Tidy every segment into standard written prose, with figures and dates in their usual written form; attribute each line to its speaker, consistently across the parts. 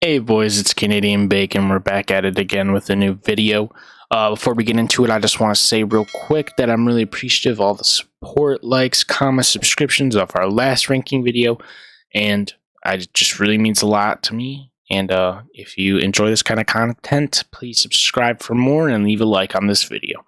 Speaker 1: Hey boys, it's Canadian Bacon. We're back at it again with a new video. Before we get into it, I just want to say real quick that I'm really appreciative of all the support, likes, comments, subscriptions of our last ranking video, and it just really means a lot to me. And if you enjoy this kind of content, please subscribe for more and leave a like on this video.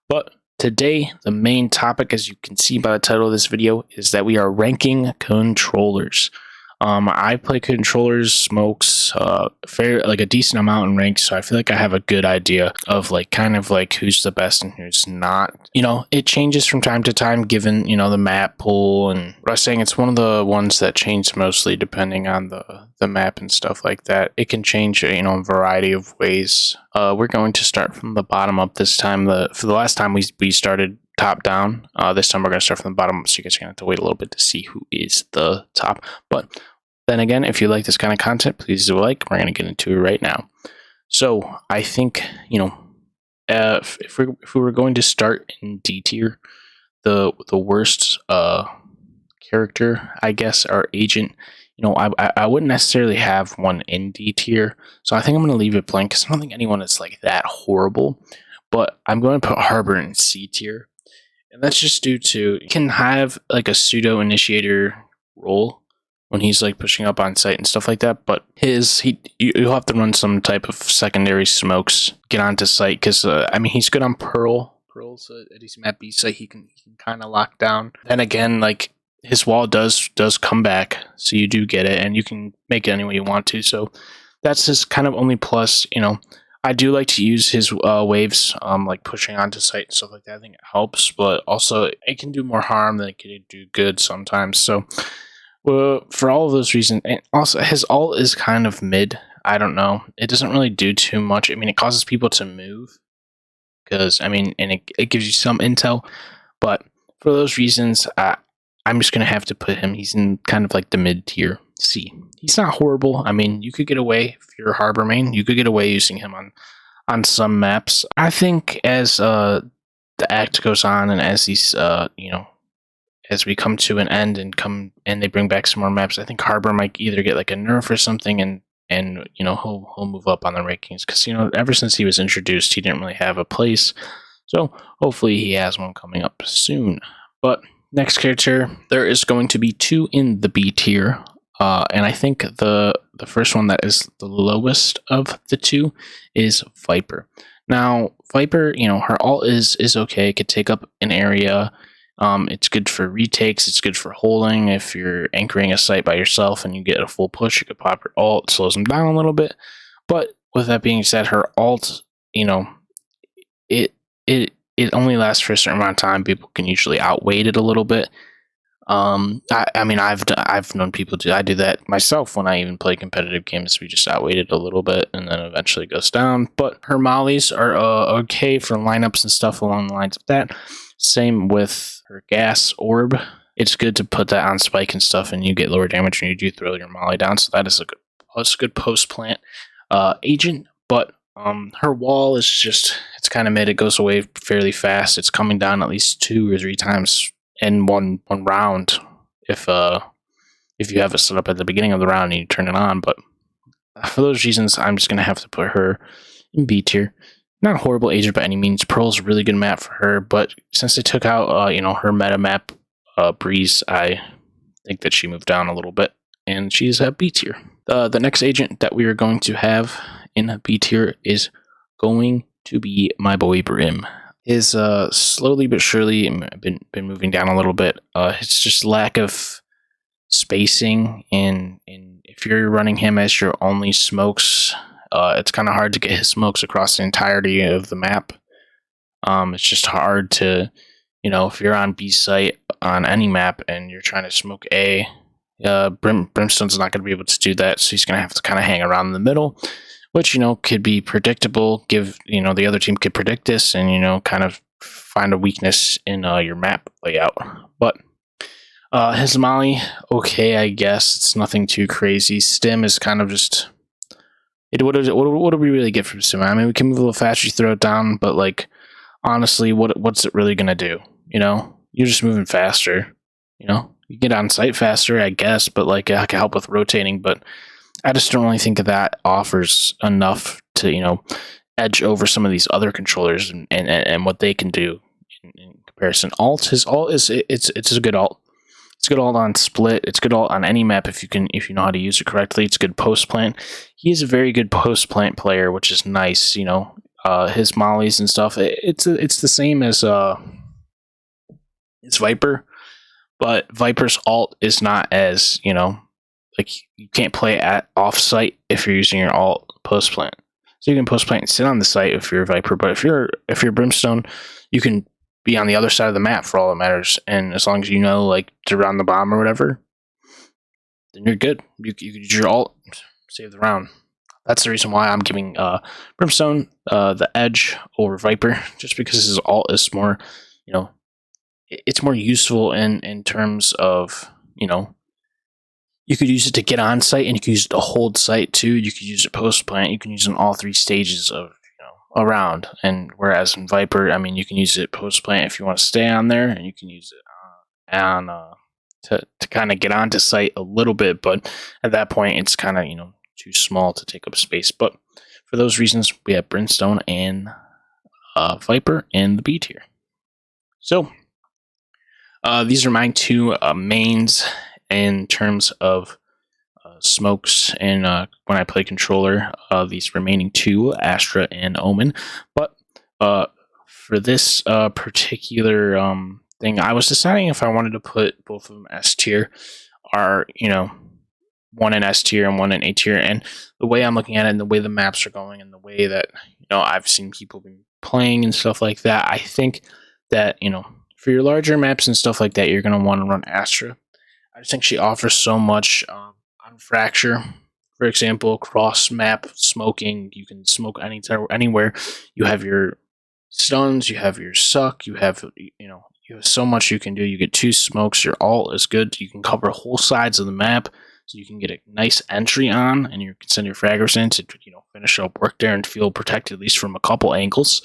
Speaker 1: But today, the main topic, as you can see by the title of this video, is that we are ranking controllers. I play controllers, smokes, like a decent amount in ranks, so I feel like I have a good idea of kind of who's the best and who's not. It changes from time to time given, the map pool, and what I was saying, it's one of the ones that change mostly depending on the map and stuff like that. It can change, in a variety of ways. We're going to start from the bottom up this time. For the last time we started top down. This time we're going to start from the bottom, so you guys are going to have to wait a little bit to see who is the top. But then again, if you like this kind of content, please do a like. We're going to get into it right now. So I think, if we were going to start in D tier, the worst character, I guess, our agent, I wouldn't necessarily have one in D tier. So I think I'm going to leave it blank because I don't think anyone is that horrible. But I'm going to put Harbor in C tier. And that's just due to, you can have a pseudo initiator role when he's pushing up on site and stuff like that, but you'll have to run some type of secondary smokes, get onto site, because he's good on Pearl's a decent map B site. He can kind of lock down. Then again, his wall does come back, so you do get it, and you can make it any way you want to. So that's his kind of only plus. I do like to use his waves, pushing onto site and stuff like that. I think it helps, but also it can do more harm than it can do good sometimes. So, for all of those reasons, and also his ult is kind of mid. I don't know. It doesn't really do too much. It causes people to move, because and it gives you some intel. But for those reasons, I'm just gonna have to put him. He's in kind of the mid tier C. He's not horrible. You could get away if you're a Harbor main. You could get away using him on some maps. I think as the act goes on and as these as we come to an end and they bring back some more maps, I think Harbor might either get a nerf or something, and he'll move up on the rankings, because ever since he was introduced, he didn't really have a place. So hopefully he has one coming up soon. But next character, there is going to be two in the B tier. And I think the first one that is the lowest of the two is Viper. Now, Viper, her ult is okay. It could take up an area. It's good for retakes. It's good for holding. If you're anchoring a site by yourself and you get a full push, you could pop your ult. It slows them down a little bit. But with that being said, her ult, it only lasts for a certain amount of time. People can usually outweight it a little bit. I've known people I do that myself when I even play competitive games. We just outweight it a little bit and then eventually it goes down. But her mollies are okay for lineups and stuff along the lines of that. Same with her gas orb. It's good to put that on spike and stuff, and you get lower damage when you do throw your molly down. So that is a good post plant agent. But her wall is it's kind of mid. It goes away fairly fast. It's coming down at least 2 or 3 times in one round if you have it set up at the beginning of the round and you turn it on. But for those reasons, I'm just gonna have to put her in B tier. Not a horrible agent by any means. Pearl's a really good map for her, but since they took out her meta map, Breeze, I think that she moved down a little bit, and she's at B tier. The next agent that we are going to have in B tier is going to be my boy Brim. Is slowly but surely been moving down a little bit. It's just lack of spacing, and if you're running him as your only smokes, it's kind of hard to get his smokes across the entirety of the map. It's just hard to, if you're on B site on any map and you're trying to smoke A, Brimstone's not going to be able to do that, so he's going to have to kind of hang around in the middle, which, could be predictable. The other team could predict this and, kind of find a weakness in your map layout. But his molly, okay, I guess. It's nothing too crazy. Stim is kind of just... What do we really get from Stim? We can move a little faster, you throw it down, but, honestly, what's it really going to do? You're just moving faster. You get on site faster, I guess, but, I can help with rotating, but... I just don't really think that offers enough to, edge over some of these other controllers and what they can do in comparison. His alt it's a good alt. It's good alt on split. It's good alt on any map if you know how to use it correctly. It's good post plant. He is a very good post plant player, which is nice. His mollies and stuff. It's the same as it's Viper, but Viper's alt is not as like you can't play at off site if you're using your alt post plant. So you can post plant and sit on the site if you're Viper, but if you're Brimstone, you can be on the other side of the map for all that matters. And as long as you know like to round the bomb or whatever, then you're good. You can use your alt, save the round. That's the reason why I'm giving Brimstone the edge over Viper, just because his alt is more, it's more useful in terms of, you could use it to get on site, and you could use it to hold site too. You could use it post plant. You can use it in all three stages of around. And whereas in Viper, I mean, you can use it post plant if you want to stay on there, and you can use it on to kind of get onto site a little bit. But at that point, it's kind of too small to take up space. But for those reasons, we have Brimstone and Viper in the B tier. So these are my two mains in terms of smokes and when I play controller. These remaining two, Astra and Omen. But for this particular thing, I was deciding if I wanted to put both of them S tier, or one in S tier and one in A tier. And the way I'm looking at it, and the way the maps are going, and the way that I've seen people been playing and stuff like that, I think that for your larger maps and stuff like that, you're going to want to run Astra. I just think she offers so much on Fracture. For example, cross map smoking. You can smoke anywhere. You have your stuns. You have your suck. You have you have so much you can do. You get two smokes. Your alt is good. You can cover whole sides of the map, so you can get a nice entry on, and you can send your fraggers in to finish up work there and feel protected at least from a couple angles.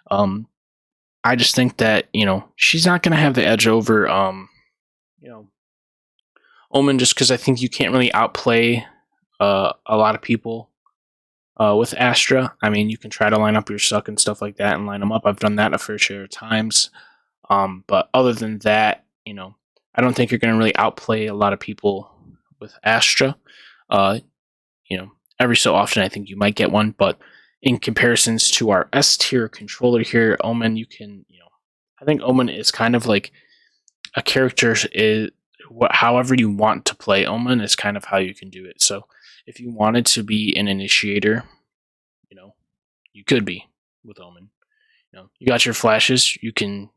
Speaker 1: I just think that she's not going to have the edge over Omen, just because I think you can't really outplay a lot of people with Astra. I mean, you can try to line up your suck and stuff like that and line them up. I've done that a fair share of times. But other than that, I don't think you're going to really outplay a lot of people with Astra. Every so often I think you might get one, but in comparisons to our S tier controller here, Omen, you can, I think Omen is kind of like a character is however you want to play Omen is kind of how you can do it. So if you wanted to be an initiator, you could be with Omen. You got your flashes, you can,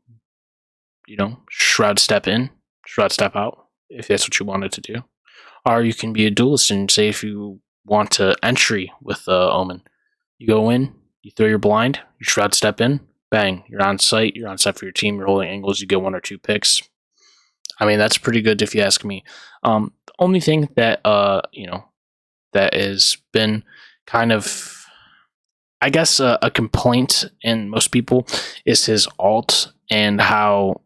Speaker 1: shroud step in, shroud step out, if that's what you wanted to do. Or you can be a duelist and say if you want to entry with Omen. You go in, you throw your blind, you shroud step in, bang, you're on site for your team, you're holding angles, you get one or two picks. I mean, that's pretty good if you ask me. The only thing that, that has been kind of, I guess, a complaint in most people is his alt, and how,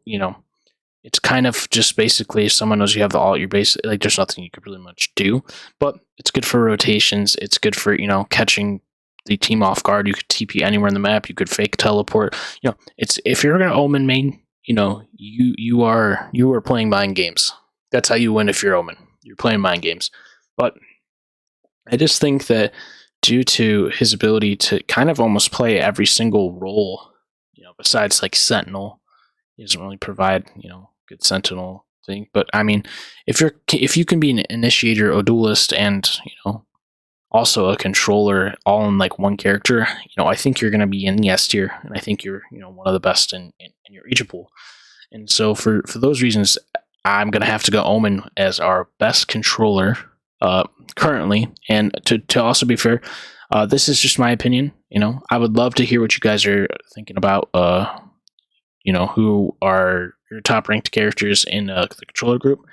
Speaker 1: it's kind of just basically if someone knows you have the alt, you're basically like, there's nothing you could really much do. But it's good for rotations. It's good for, catching the team off guard. You could TP anywhere in the map. You could fake teleport. It's if you're gonna Omen main, you are playing mind games. That's how you win if you're Omen. You're playing mind games. But I just think that due to his ability to kind of almost play every single role, besides like Sentinel, he doesn't really provide, good Sentinel thing. But I mean, if you can be an initiator, a duelist, and also a controller all in like one character, I think you're going to be in the S tier, and I think you're one of the best in your region pool. And so for those reasons, I'm going to have to go Omen as our best controller currently. And to also be fair, this is just my opinion. I would love to hear what you guys are thinking about. Who are your top ranked characters in the controller group.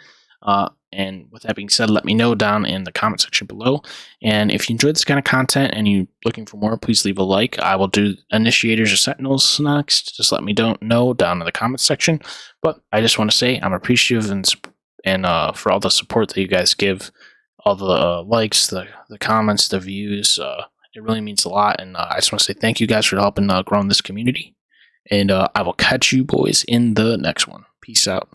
Speaker 1: And with that being said, let me know down in the comment section below. And if you enjoyed this kind of content and you're looking for more, please leave a like. I will do initiators or sentinels next. Just let me know down in the comment section. But I just want to say I'm appreciative and for all the support that you guys give all the likes, the comments, the views. It really means a lot, and I just want to say thank you guys for helping grow this community. And I will catch you boys in the next one. Peace out.